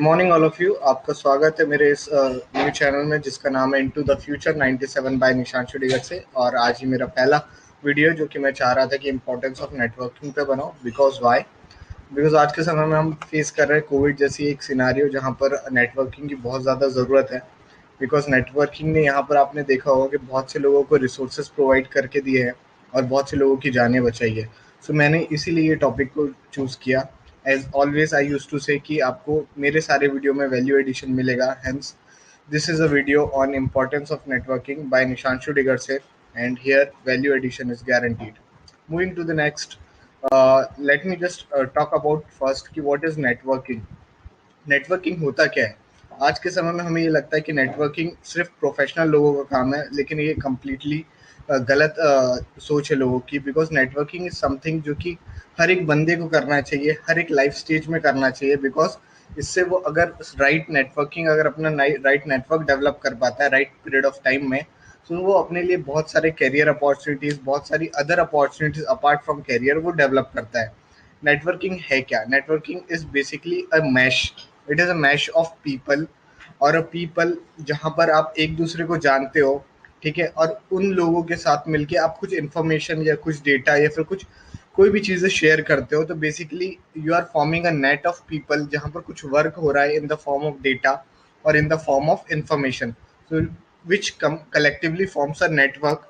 Morning all of you. आपका स्वागत है मेरे इस न्यू चैनल में जिसका नाम है into the future 97 by Nishanshu Digar से। और आज ही मेरा पहला वीडियो जो कि मैं चाह रहा था कि इम्पोर्टेंस ऑफ नेटवर्किंग पे बनाऊं। Because why? बिकॉज आज के समय में हम फेस कर रहे हैं कोविड जैसी एक सिनारियो जहाँ पर नेटवर्किंग की बहुत ज़्यादा ज़रूरत है। बिकॉज नेटवर्किंग ने यहाँ पर आपने देखा होगा कि बहुत से लोगों को रिसोर्सेज प्रोवाइड करके दिए हैं और बहुत से लोगों की जानें बचाई है। सो मैंने इसीलिए ये टॉपिक को चूज़ किया। As always I use to say कि आपको मेरे सारे वीडियो में वैल्यू एडिशन मिलेगा। Hence this is a video on importance of networking by Nishanshu Digar से, and here value addition is guaranteed. Moving to the next, let me just talk about first कि what is networking. Networking होता क्या है? आज के समय में हमें ये लगता है कि नेटवर्किंग सिर्फ प्रोफेशनल लोगों का काम है, लेकिन ये कम्प्लीटली गलत सोच है लोगों की। बिकॉज नेटवर्किंग इज समथिंग जो कि हर एक बंदे को करना चाहिए, हर एक लाइफ स्टेज में करना चाहिए। बिकॉज इससे वो अगर अगर अपना राइट नेटवर्क डेवलप कर पाता है राइट पीरियड ऑफ टाइम में, तो वो अपने लिए बहुत सारे करियर अपॉर्चुनिटीज, बहुत सारी other opportunities apart from career वो डेवलप करता है। नेटवर्किंग है क्या? Networking is basically a mesh. It is a mesh of people और अ पीपल जहाँ पर आप एक दूसरे को जानते हो, ठीक है, और उन लोगों के साथ मिलके आप कुछ इन्फॉर्मेशन या कुछ डेटा या फिर कुछ कोई भी चीज़ें शेयर करते हो। तो basically you are forming a net of people जहाँ पर कुछ वर्क हो रहा है in the form of data और in the form of information. So which collectively forms a network,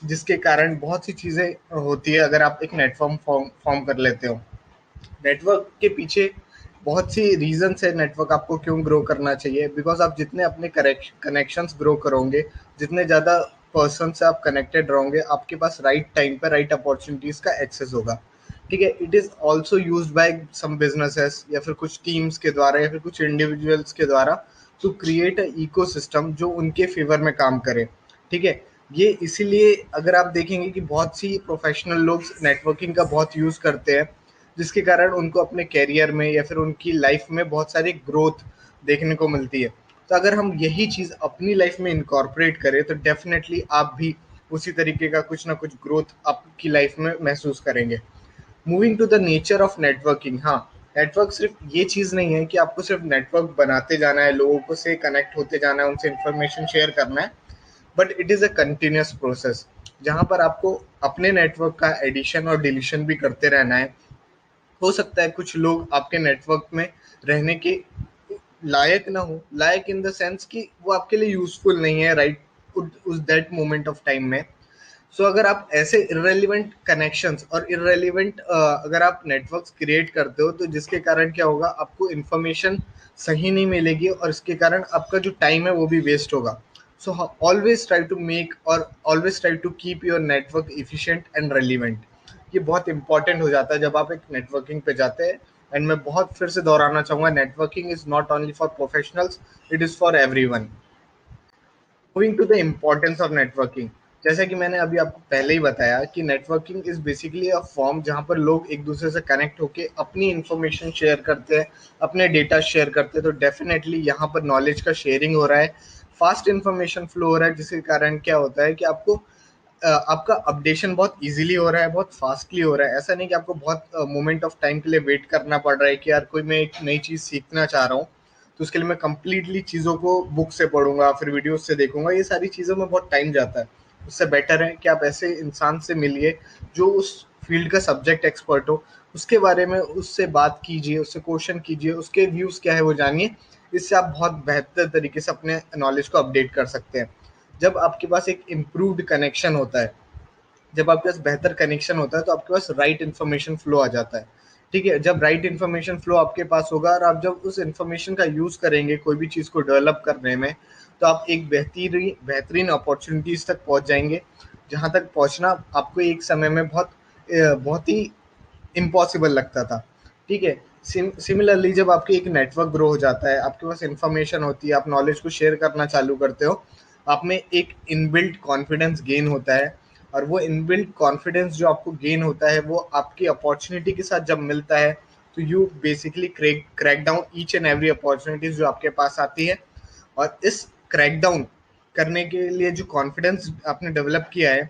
जिसके कारण बहुत सी चीज़ें होती है अगर आप एक नेटवर्क फॉर्म कर लेते हो। नेटवर्क के पीछे बहुत सी रीजंस है नेटवर्क आपको क्यों ग्रो करना चाहिए। बिकॉज आप जितने अपने कनेक्शंस ग्रो करोगे, जितने ज़्यादा पर्सन से आप कनेक्टेड रहोगे, आपके पास राइट टाइम पे राइट अपॉर्चुनिटीज़ का एक्सेस होगा। ठीक है, it is also use by some businesses या फिर कुछ टीम्स के द्वारा या फिर कुछ इंडिविजुअल्स के द्वारा to create a ecosystem जो उनके फेवर में काम करे। ठीक है, ये इसीलिए अगर आप देखेंगे कि बहुत सी प्रोफेशनल लोग नेटवर्किंग का बहुत यूज़ करते हैं, जिसके कारण उनको अपने करियर में या फिर उनकी लाइफ में बहुत सारी ग्रोथ देखने को मिलती है। तो अगर हम यही चीज़ अपनी लाइफ में इनकॉर्पोरेट करें तो डेफिनेटली आप भी उसी तरीके का कुछ ना कुछ ग्रोथ आपकी लाइफ में महसूस करेंगे। Moving to the nature of networking, हाँ, नेटवर्क सिर्फ ये चीज़ नहीं है कि आपको सिर्फ नेटवर्क बनाते जाना है, लोगों को से कनेक्ट होते जाना है, उनसे इंफॉर्मेशन शेयर करना है, but it is a continuous process जहाँ पर आपको अपने नेटवर्क का एडिशन और डिलीशन भी करते रहना है। हो सकता है कुछ लोग आपके नेटवर्क में रहने के लायक ना हो, लायक इन द सेंस कि वो आपके लिए यूजफुल नहीं है राइट उस दैट मोमेंट ऑफ टाइम में। सो अगर आप ऐसे इररेलेवेंट कनेक्शंस और इररेलेवेंट अगर आप नेटवर्क्स क्रिएट करते हो, तो जिसके कारण क्या होगा, आपको इन्फॉर्मेशन सही नहीं मिलेगी और इसके कारण आपका जो टाइम है वो भी वेस्ट होगा। So always try to make और always try to keep your network efficient and relevant. ये बहुत इंपॉर्टेंट हो जाता है जब आप एक नेटवर्किंग पे जाते हैं। एंड मैं बहुत फिर से दोहराना चाहूँगा, networking is not only for professionals, it is for everyone. Moving to the importance of networking, जैसा कि मैंने अभी आपको पहले ही बताया कि networking is basically a form जहाँ पर लोग एक दूसरे से कनेक्ट होकर अपनी इंफॉर्मेशन शेयर करते हैं, अपने डेटा शेयर करते हैं। तो डेफिनेटली यहाँ पर नॉलेज का शेयरिंग हो रहा है, फास्ट इंफॉर्मेशन फ्लो हो रहा है, जिसके कारण क्या होता है कि आपको आपका अपडेशन बहुत इजीली हो रहा है, बहुत फास्टली हो रहा है। ऐसा नहीं कि आपको बहुत मोमेंट ऑफ टाइम के लिए वेट करना पड़ रहा है कि यार कोई मैं एक नई चीज़ सीखना चाह रहा हूँ तो उसके लिए मैं कंप्लीटली चीज़ों को बुक से पढ़ूंगा फिर वीडियोस से देखूंगा, ये सारी चीज़ों में बहुत टाइम जाता है। उससे बेटर है कि आप ऐसे इंसान से मिलिए जो उस फील्ड का सब्जेक्ट एक्सपर्ट हो, उसके बारे में उससे बात कीजिए, उससे क्वेश्चन कीजिए, उसके व्यूज़ क्या है वो जानिए। इससे आप बहुत बेहतर तरीके से अपने नॉलेज को अपडेट कर सकते हैं। जब आपके पास एक इम्प्रूव्ड कनेक्शन होता है, जब आपके पास बेहतर कनेक्शन होता है, तो आपके पास राइट इन्फॉर्मेशन फ्लो आ जाता है। ठीक है, जब राइट इन्फॉर्मेशन फ्लो आपके पास होगा और आप जब उस इन्फॉर्मेशन का यूज़ करेंगे कोई भी चीज़ को डेवलप करने में, तो आप एक बेहतरीन बेहतरीन अपॉर्चुनिटीज़ तक पहुंच जाएंगे, जहां तक पहुंचना आपको एक समय में बहुत ही इम्पॉसिबल लगता था। ठीक है, सिमिलरली जब आपके एक नेटवर्क ग्रो हो जाता है, आपके पास इंफॉर्मेशन होती है, आप नॉलेज को शेयर करना चालू करते हो, आप में एक इनबिल्ट कॉन्फिडेंस गेन होता है। और वो इनबिल्ट कॉन्फिडेंस जो आपको गेन होता है वो आपकी अपॉर्चुनिटी के साथ जब मिलता है, तो you basically crack down each and every opportunities जो आपके पास आती है। और इस क्रैक डाउन करने के लिए जो कॉन्फिडेंस आपने डेवलप किया है,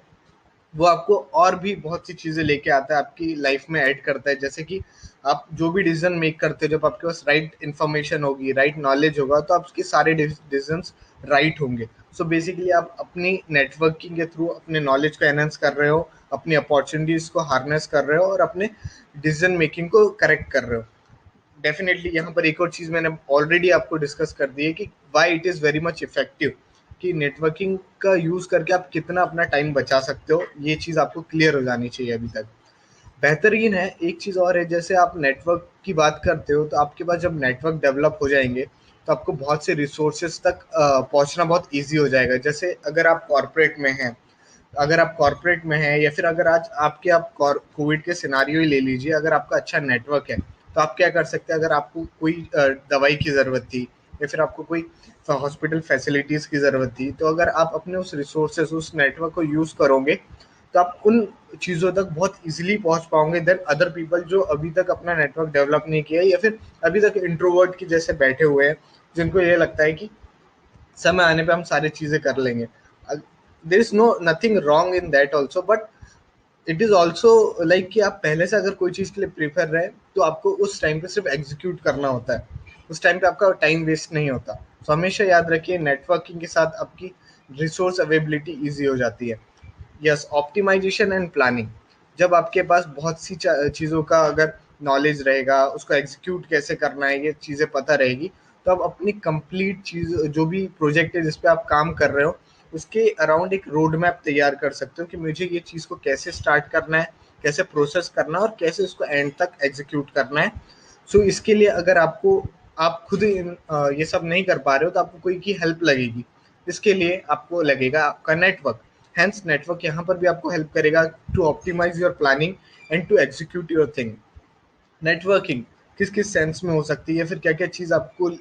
वो आपको और भी बहुत सी चीज़ें लेके आता है, आपकी लाइफ में ऐड करता है। जैसे कि आप जो भी डिसीजन मेक करते हो, जब आपके पास राइट इन्फॉर्मेशन होगी, राइट नॉलेज होगा, तो आपके सारे डिसीजंस राइट होंगे। सो बेसिकली आप अपनी नेटवर्किंग के थ्रू अपने नॉलेज को एनहेंस कर रहे हो, अपनी अपॉर्चुनिटीज़ को हार्नेस कर रहे हो और अपने डिसीजन मेकिंग को करेक्ट कर रहे हो। डेफिनेटली यहाँ पर एक और चीज़ मैंने ऑलरेडी आपको डिस्कस कर दी है कि why it is very much effective, कि नेटवर्किंग का यूज़ करके आप कितना अपना टाइम बचा सकते हो, ये चीज़ आपको क्लियर हो जानी चाहिए अभी तक। बेहतरीन है। एक चीज़ और है, जैसे आप नेटवर्क की बात करते हो, तो आपके पास जब नेटवर्क डेवलप हो जाएंगे तो आपको बहुत से रिसोर्सेज तक पहुंचना बहुत ईजी हो जाएगा। जैसे अगर आप कॉरपोरेट में हैं, या फिर अगर आज आपके आप कोविड के सिनारियो ही ले लीजिए, अगर आपका अच्छा नेटवर्क है तो आप क्या कर सकते हैं। अगर आपको कोई दवाई की ज़रूरत थी या फिर आपको कोई हॉस्पिटल फैसिलिटीज़ की ज़रूरत थी, तो अगर आप अपने उस रिसोर्सेज, उस नेटवर्क को यूज़ करोगे, तो आप उन चीज़ों तक बहुत इजीली पहुंच पाओगे देन अदर पीपल जो अभी तक अपना नेटवर्क डेवलप नहीं किया है, या फिर अभी तक इंट्रोवर्ट की जैसे बैठे हुए हैं, जिनको ये लगता है कि समय आने पे हम सारी चीज़ें कर लेंगे। There is no nothing wrong in that also, but it is also like कि आप पहले से अगर कोई चीज़ के लिए प्रिपेयर रहे, तो आपको उस टाइम पे सिर्फ एग्जीक्यूट करना होता है, उस टाइम पे आपका टाइम वेस्ट नहीं होता। तो हमेशा याद रखिए, नेटवर्किंग के साथ आपकी रिसोर्स अवेलेबिलिटी ईजी हो जाती है। Yes, optimisation and planning. जब आपके पास बहुत सी चीज़ों का अगर नॉलेज रहेगा, उसको एग्जीक्यूट कैसे करना है, ये चीज़ें पता रहेगी, तो आप अपनी कंप्लीट चीज़, जो भी प्रोजेक्ट है जिस पे आप काम कर रहे हो, उसके अराउंड एक रोड मैप तैयार कर सकते हो कि मुझे ये चीज़ को कैसे स्टार्ट करना है, कैसे प्रोसेस करना है और कैसे उसको एंड तक एग्जीक्यूट करना है। सो इसके लिए अगर आपको, आप खुद ये सब नहीं कर पा रहे हो, तो आपको कोई की हेल्प लगेगी। इसके लिए आपको लगेगा आपका नेटवर्क। हैंस नेटवर्क यहाँ पर भी आपको हेल्प करेगा to optimise your planning and to execute your thing. Networking किस किस सेंस में हो सकती है, फिर क्या क्या चीज़ आपको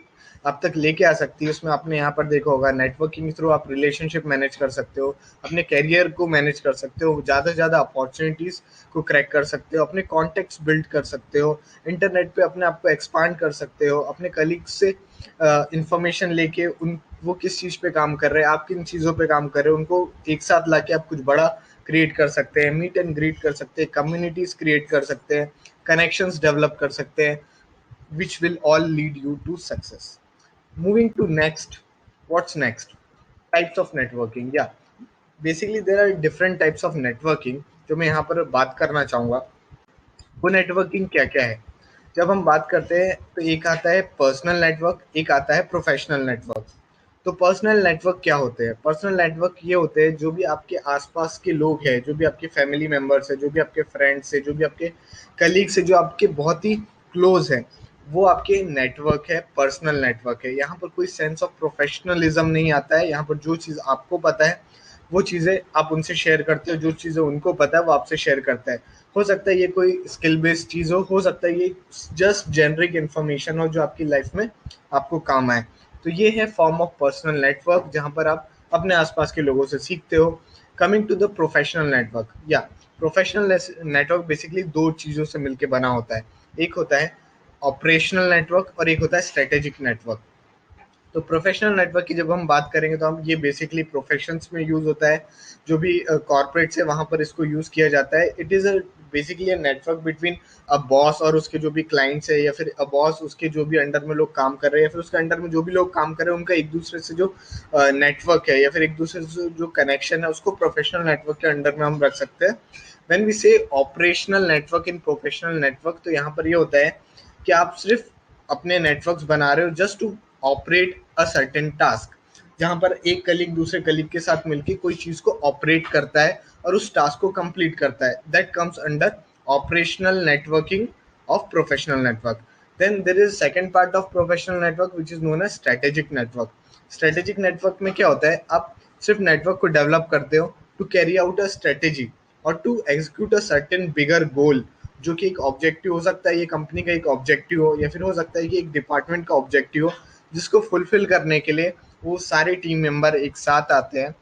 आप तक लेके आ सकती है, उसमें आपने यहाँ पर देखा होगा, नेटवर्किंग के थ्रू आप रिलेशनशिप मैनेज कर सकते हो, अपने करियर को मैनेज कर सकते हो, ज़्यादा से ज़्यादा अपॉर्चुनिटीज़ को क्रैक कर सकते हो, अपने कॉन्टेक्ट्स बिल्ड कर सकते हो, इंटरनेट पे अपने आप को एक्सपांड कर सकते हो, अपने कलीग्स से इंफॉर्मेशन लेके उन वो किस चीज़ पे काम कर रहे हैं, आप किन चीज़ों पे काम कर रहे हो, उनको एक साथ लाके आप कुछ बड़ा क्रिएट कर सकते हैं, मीट एंड ग्रीट कर सकते हैं, कम्युनिटीज़ क्रिएट कर सकते हैं, connections develop कर सकते हैं, which will all lead you to success. Moving to next, what's next? Types of networking. Yeah, basically there are different types of networking जो मैं यहाँ पर बात करना चाहूँगा। वो नेटवर्किंग क्या क्या है? जब हम बात करते हैं तो एक आता है पर्सनल नेटवर्क, एक आता है प्रोफेशनल नेटवर्क। तो पर्सनल नेटवर्क क्या होते हैं? पर्सनल नेटवर्क ये होते हैं जो भी आपके आसपास के लोग हैं, जो भी आपके फैमिली मेंबर्स हैं, जो भी आपके फ्रेंड्स हैं, जो भी आपके कलीग्स हैं, जो आपके बहुत ही क्लोज हैं, वो आपके नेटवर्क है, पर्सनल नेटवर्क है। यहाँ पर कोई सेंस ऑफ प्रोफेशनलिज्म नहीं आता है। यहाँ पर जो चीज़ आपको पता है वो चीज़ें आप उनसे शेयर करते हो, जो चीज़ें उनको पता है वो आपसे शेयर करता है। हो सकता है ये कोई स्किल बेस्ड चीज़ हो सकता है ये जस्ट जेनरिक इन्फॉर्मेशन हो जो आपकी लाइफ में आपको काम आए। तो ये है फॉर्म ऑफ पर्सनल नेटवर्क, जहाँ पर आप अपने आसपास के लोगों से सीखते हो। Coming to the professional network, या प्रोफेशनल नेटवर्क बेसिकली दो चीज़ों से मिलकर बना होता है। एक होता है ऑपरेशनल नेटवर्क और एक होता है स्ट्रेटेजिक नेटवर्क। तो प्रोफेशनल नेटवर्क की जब हम बात करेंगे तो हम ये बेसिकली प्रोफेशंस में यूज़ होता है। जो भी कॉर्पोरेट्स है वहाँ पर इसको यूज़ किया जाता है। It is a basically a network between a boss और उसके जो भी क्लाइंट्स है, या फिर अ बॉस उसके जो भी अंडर में लोग काम कर रहे हैं, या फिर उसके अंडर में जो भी लोग काम कर रहे हैं, उनका एक दूसरे से जो नेटवर्क है या फिर एक दूसरे से जो कनेक्शन है, उसको प्रोफेशनल नेटवर्क के अंडर में हम रख सकते हैं। व्हेन वी से operational network in professional network, तो यहाँ पर ये होता है कि आप सिर्फ अपने नेटवर्क्स बना रहे हो just to operate a certain task, जहाँ पर एक कलीग दूसरे कलीग के साथ मिलकर कोई चीज़ को ऑपरेट करता है और उस टास्क को कंप्लीट करता है। That comes under operational networking of professional network. Then there is second part of professional network which is known as strategic network. Strategic network में क्या होता है, आप सिर्फ नेटवर्क को डेवलप करते हो to carry out a strategy और to execute a certain bigger goal, जो कि एक ऑब्जेक्टिव हो सकता है, ये कंपनी का एक ऑब्जेक्टिव हो, या फिर हो सकता है कि एक डिपार्टमेंट का ऑब्जेक्टिव हो, जिसको फुलफिल करने के लिए वो सारे टीम मेंबर एक साथ आते हैं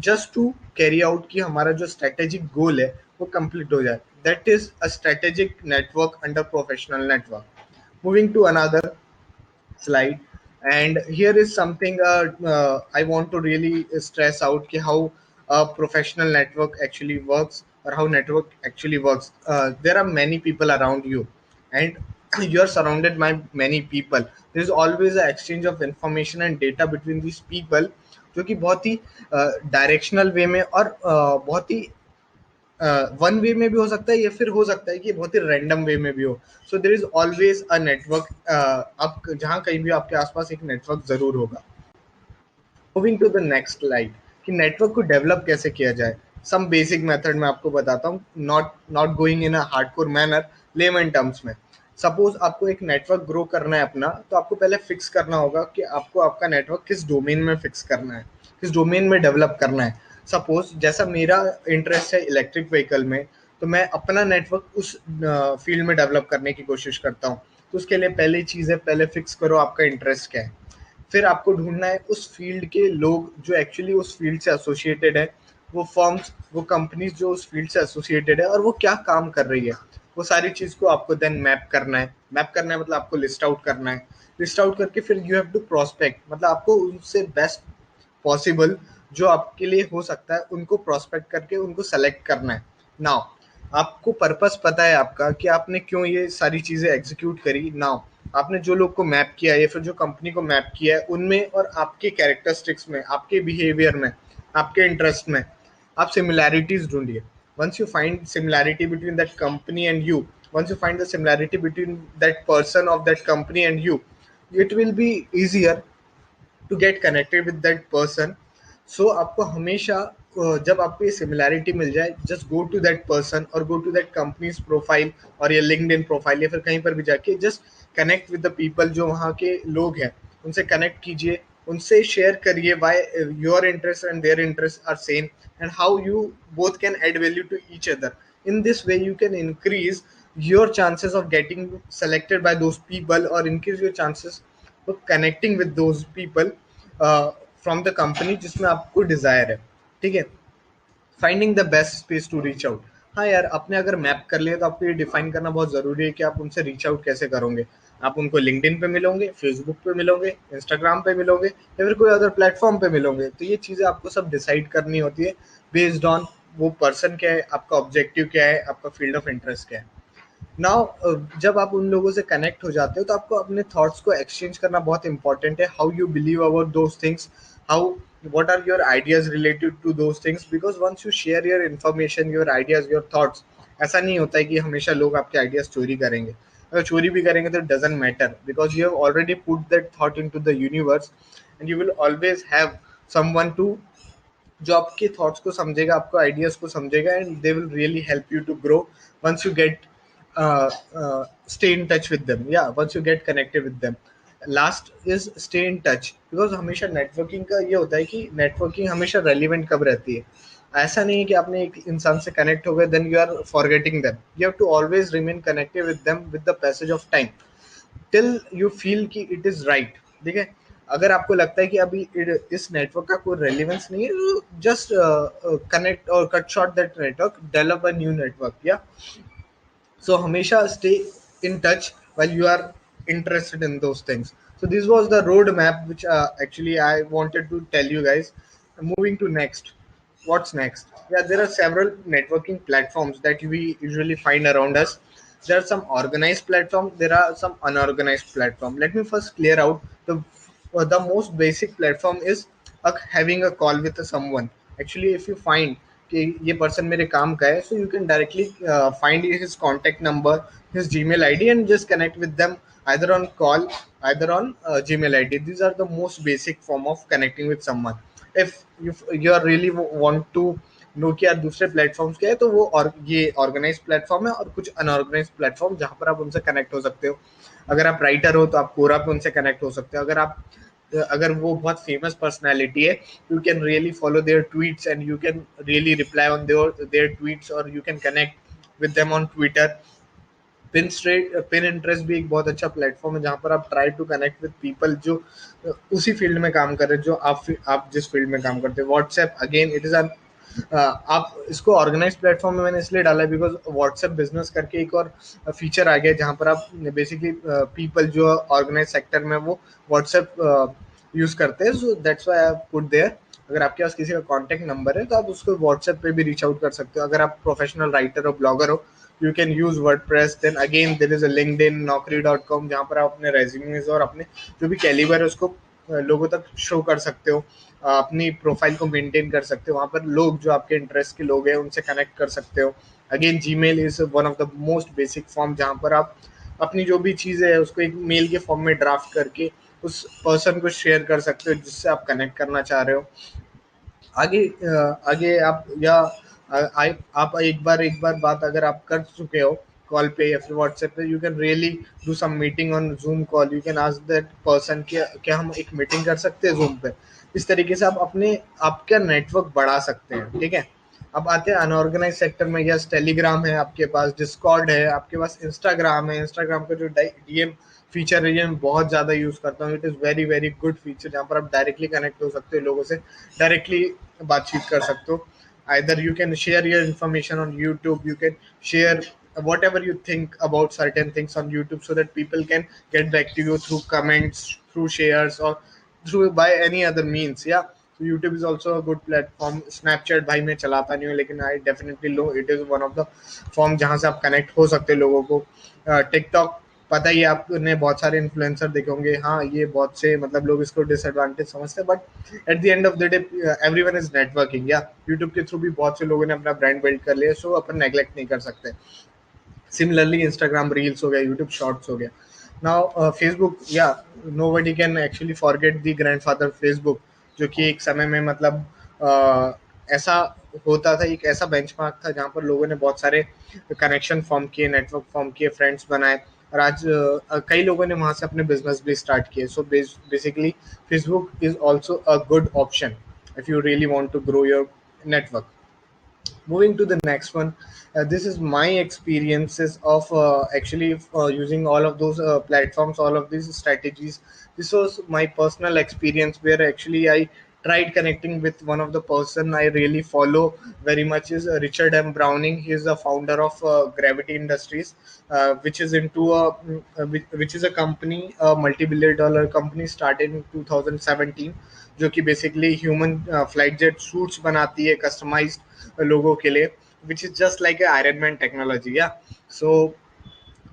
जस्ट टू कैरी आउट कि हमारा जो स्ट्रेटेजिक गोल है वो कंप्लीट हो जाए। That is a strategic network under professional network. Moving to another slide, and here is something I want to really stress out कि how a professional network actually works or how network actually works. There are many people around you, and you're surrounded by many people. There is always an exchange of information and data between these people, जो कि बहुत ही directional वे में और बहुत ही one way में भी हो सकता है, या फिर हो सकता है कि बहुत ही रैंडम वे में भी हो. So there is always a network. आप जहाँ कहीं भी आपके आसपास एक नेटवर्क जरूर होगा. Moving to the next slide कि नेटवर्क को डेवलप कैसे किया जाए. सम बेसिक मेथड मैं आपको बताता हूँ, not not going in a hardcore manner, lemon terms में. सपोज आपको एक नेटवर्क ग्रो करना है अपना, तो आपको पहले फिक्स करना होगा कि आपको आपका नेटवर्क किस डोमेन में फिक्स करना है, किस डोमेन में डेवलप करना है. सपोज जैसा मेरा इंटरेस्ट है इलेक्ट्रिक व्हीकल में, तो मैं अपना नेटवर्क उस फील्ड में डेवलप करने की कोशिश करता हूँ. तो उसके लिए पहली चीज़ है, पहले फिक्स करो आपका इंटरेस्ट क्या है. फिर आपको ढूंढना है उस फील्ड के लोग जो एक्चुअली उस फील्ड से एसोसिएटेड है, वो फर्म्स, वो कंपनीज जो उस फील्ड से एसोसिएटेड है और वो क्या काम कर रही है. वो सारी चीज़ को आपको देन मैप करना है. मैप करना है मतलब आपको लिस्ट आउट करना है. लिस्ट आउट करके फिर यू हैव टू प्रोस्पेक्ट, मतलब आपको उनसे बेस्ट पॉसिबल जो आपके लिए हो सकता है उनको प्रोस्पेक्ट करके उनको सेलेक्ट करना है. नाउ आपको पर्पस पता है आपका कि आपने क्यों ये सारी चीज़ें एग्जीक्यूट करी. नाउ आपने जो लोग को मैप किया है या फिर जो कंपनी को मैप किया है उनमें और आपके कैरेक्टरिस्टिक्स में, आपके बिहेवियर में, आपके इंटरेस्ट में आप सिमिलैरिटीज ढूंढिए. once you find similarity between that company and you, once you find the similarity between that person of that company and you, it will be easier to get connected with that person. So आपको हमेशा जब आपको ये similarity मिल जाए, just go to that person और go to that company's profile और या लिंक्डइन प्रोफाइल या फिर कहीं पर भी जाके just connect with the people जो वहाँ के लोग हैं, उनसे कनेक्ट कीजिए, उनसे शेयर करिए why your interest and their interest are same and how you both can add value to each other. in this way you can increase your chances of getting selected by those people or increase your chances of connecting with those people from the company जिसमें आपको desire है. ठीक है. Finding the best space to reach out. हाँ यार, आपने अगर map कर लिया तो आपको ये डिफाइन करना बहुत जरूरी है कि आप उनसे रीच आउट कैसे करोगे. आप उनको लिंक्डइन पे मिलोगे, फेसबुक पे मिलोगे, इंस्टाग्राम पे मिलोगे या फिर कोई अदर प्लेटफॉर्म पे मिलोगे. तो ये चीज़ें आपको सब डिसाइड करनी होती है बेस्ड ऑन वो पर्सन क्या है, आपका ऑब्जेक्टिव क्या है, आपका फील्ड ऑफ इंटरेस्ट क्या है. नाउ जब आप उन लोगों से कनेक्ट हो जाते हो तो आपको अपने थॉट्स को एक्सचेंज करना बहुत इंपॉर्टेंट है. How you believe about those things, how what are your ideas related to those things, because once you share your information, your ideas, your thoughts, ऐसा नहीं होता है कि हमेशा लोग आपके आइडियाज चोरी करेंगे. अगर चोरी भी करेंगे तो doesn't matter, because you have already put that thought into the universe and you will always have someone to जो आपके थॉट्स को समझेगा, आपको आइडियाज को समझेगा and they will really help you to grow once you get stay in touch with them. Yeah, once you get connected with them. Last is stay in touch, because हमेशा networking का ये होता है कि networking हमेशा relevant कब रहती है. ऐसा नहीं है कि आपने एक इंसान से कनेक्ट हो गए then you are forgetting them. You have to always remain connected with them with the passage of time till you feel कि इट इज राइट. ठीक है. अगर आपको लगता है कि अभी इस नेटवर्क का कोई रेलिवेंस नहीं है, जस्ट कनेक्ट और cut short that network, develop a new network. या so hamisha stay in touch while you are interested in those things. So this was the roadmap which actually I wanted to tell you guys. Moving to next, what's next? Yeah, there are several networking platforms that we usually find around us. There are some organized platforms, there are some unorganized platform. Let me first clear out the most basic platform is having a call with someone. Actually if you find कि ये person मेरे काम का है, so you can directly find his contact number, his Gmail ID and just connect with them either on call, either on Gmail ID. These are the most basic form of connecting with someone. If you are really want to know कि यार दूसरे platforms क्या है, तो वो और ये organise platform है और कुछ अनऑर्गेनाइज प्लेटफॉर्म जहाँ पर आप उनसे कनेक्ट हो सकते हो. अगर आप राइटर हो तो आप कोरा पे उनसे कनेक्ट हो सकते हो. अगर वो बहुत फेमस पर्सनालिटी है, you can really follow their tweets and you can really reply on their tweets और you can connect with them on Twitter. Pinterest भी एक बहुत अच्छा प्लेटफॉर्म है जहाँ पर आप try to connect with people जो उसी फील्ड में काम कर रहे हैं जो आप जिस फील्ड में काम करते हैं. व्हाट्सएप अगेन इट इज आप इसको ऑर्गेनाइज प्लेटफॉर्म में मैंने इसलिए डाला है बिकॉज व्हाट्सएप बिजनेस करके एक और फीचर आ गया जहाँ पर आप बेसिकली पीपल जो ऑर्गेनाइज सेक्टर में वो व्हाट्सएप यूज करते हैं. So that's why I put there. अगर आपके पास किसी का कॉन्टैक्ट नंबर है तो आप उसको व्हाट्सएप पे भी रीच आउट कर सकते हो। अगर आप प्रोफेशनल राइटर और ब्लॉगर हो, you can use WordPress. Then again there is a LinkedIn, naukri.com, जहाँ पर आप अपने रेज्यूमेज और अपने जो भी कैलिबर है उसको लोगों तक शो कर सकते हो, अपनी प्रोफाइल को मेंटेन कर सकते हो। वहाँ पर लोग जो आपके इंटरेस्ट के लोग हैं उनसे कनेक्ट कर सकते हो। Again Gmail is one of the most basic form जहाँ पर आप अपनी जो भी चीज़ें है उसको एक मेल के फॉर्म में ड्राफ्ट करके उस पर्सन को शेयर कर सकते हो जिससे आप कनेक्ट करना चाह रहे हो। आगे आप या आप एक बार बात अगर आप कर चुके हो कॉल पे या फिर व्हाट्सएप पे, you can really do some meeting on Zoom call. You can ask that person कि क्या हम एक मीटिंग कर सकते हैं जूम पे। इस तरीके से आप अपने आपका नेटवर्क बढ़ा सकते हैं, ठीक है। अब आते हैं अनऑर्गेनाइज सेक्टर में। यस, टेलीग्राम है आपके पास, डिस्कॉर्ड है आपके पास, इंस्टाग्राम है। इंस्टाग्राम का जो डीएम फीचर है ये मैं बहुत ज़्यादा यूज़ करता हूँ। It is very very good feature जहाँ पर आप डायरेक्टली कनेक्ट हो सकते हो लोगों से, डायरेक्टली बातचीत कर सकते हो। Either you can share your information on YouTube, you can share whatever you think about certain things on YouTube so that people can get back to you through comments, through shares, or through by any other means. Yeah, so YouTube is also a good platform. Snapchat भाई मैं चलाता नहीं हूँ लेकिन I definitely know it is one of the form जहाँ से आप connect हो सकते हैं लोगों को। टिकटॉक, पता ही है आपने, बहुत सारे इन्फ्लुएंसर देखे होंगे। हाँ, ये बहुत से मतलब लोग इसको डिसएडवांटेज समझते हैं, but at the end of the day everyone is networking. या यूट्यूब के थ्रू भी बहुत से लोगों ने अपना ब्रांड बिल्ड कर लिया, सो अपन नेग्लेक्ट नहीं कर सकते। सिमिलरली इंस्टाग्राम रील्स हो गया, यूट्यूब शॉर्ट्स हो गया। नाउ फेसबुक, या nobody can actually forget the grandfather Facebook, जो कि एक समय में मतलब ऐसा होता था, एक ऐसा बेंचमार्क था जहाँ पर लोगों ने बहुत सारे कनेक्शन फॉर्म किए, नेटवर्क फॉर्म किए, फ्रेंड्स बनाए, और आज कई लोगों ने वहाँ से अपने बिजनेस भी स्टार्ट किए। So basically Facebook is also a good option if you really want to grow your network. Moving to the next one, this is my experiences of actually using all of those platforms, all of these strategies. This was my personal experience where actually I tried connecting with one of the person I really follow very much is Richard M. Browning. He is the founder of Gravity Industries, which is into which is a company, a multi-billion dollar company started in 2017, जो कि basically human flight jet suits बनाती है customised लोगों के लिए, which is just like a iron man technology. या सो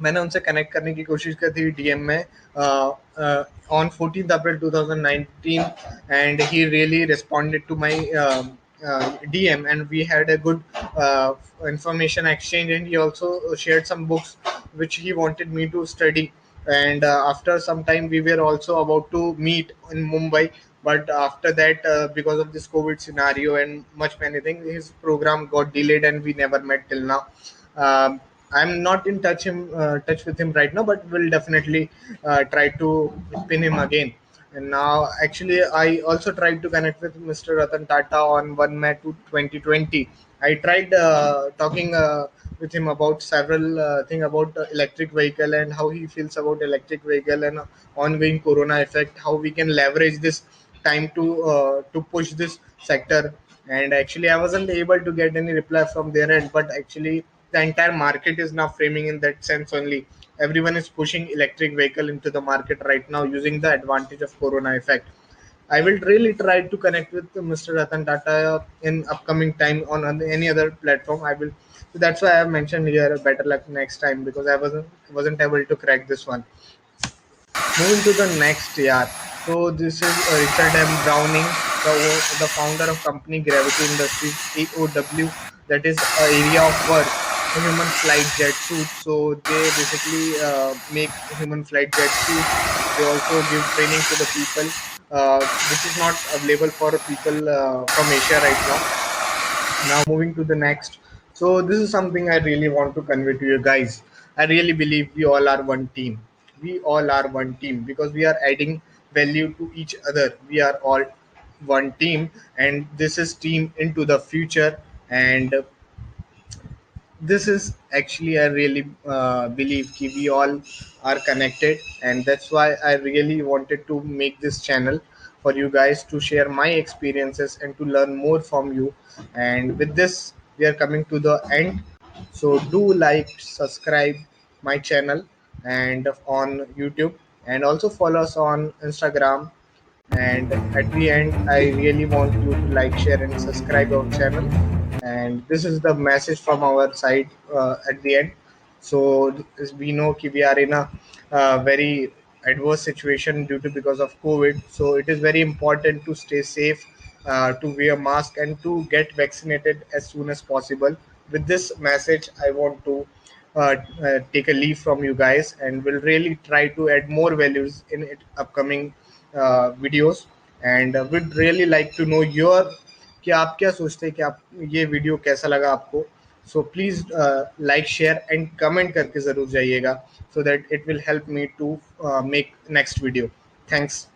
मैंने उनसे कनेक्ट करने की कोशिश की थी डीएम में on 14th April 2019, and he really responded to my DM, and we had a good information exchange, and he also shared some books which he wanted me to study. And after some time we were also about to meet in Mumbai, but after that because of this COVID scenario and much many things, his program got delayed and we never met till now. um, I'm not in touch with him right now, but we'll definitely try to pin him again. And now, actually, I also tried to connect with Mr. Ratan Tata on 1 May 2020. I tried talking with him about several things about electric vehicle and how he feels about electric vehicle and ongoing corona effect, how we can leverage this time to push this sector. And actually I wasn't able to get any reply from their end, but actually the entire market is now framing in that sense only. Everyone is pushing electric vehicle into the market right now using the advantage of corona effect. I will really try to connect with Mr. Ratan Tata in upcoming time on any other platform. I will. So that's why I have mentioned here better luck next time, because I wasn't able to crack this one. Moving to the next, yeah. So this is Richard M. Browning, the founder of company Gravity Industries (AOW), that is area of work, a human flight jet suit. So they basically make human flight jet suits. They also give training to the people, which is not available for people from Asia right now. Now moving to the next. So this is something I really want to convey to you guys. I really believe we all are one team. We all are one team because we are adding value to each other. We are all one team, and this is team into the future. And this is actually I really believe ki we all are connected, and that's why I really wanted to make this channel for you guys to share my experiences and to learn more from you. And with this we are coming to the end, so do like, subscribe my channel and on YouTube, and also follow us on Instagram And at the end, I really want you to like, share, and subscribe our channel. And this is the message from our side at the end. So as we know we are in a very adverse situation due to because of COVID. So it is very important to stay safe, to wear mask, and to get vaccinated as soon as possible. With this message, I want to take a leave from you guys, and will really try to add more values in it upcoming videos. And would really like to know your कि आप क्या सोचते हैं कि आप ये video कैसा लगा आपको. So please like, share and comment करके जरूर जाइएगा, so that it will help me to make next video. Thanks.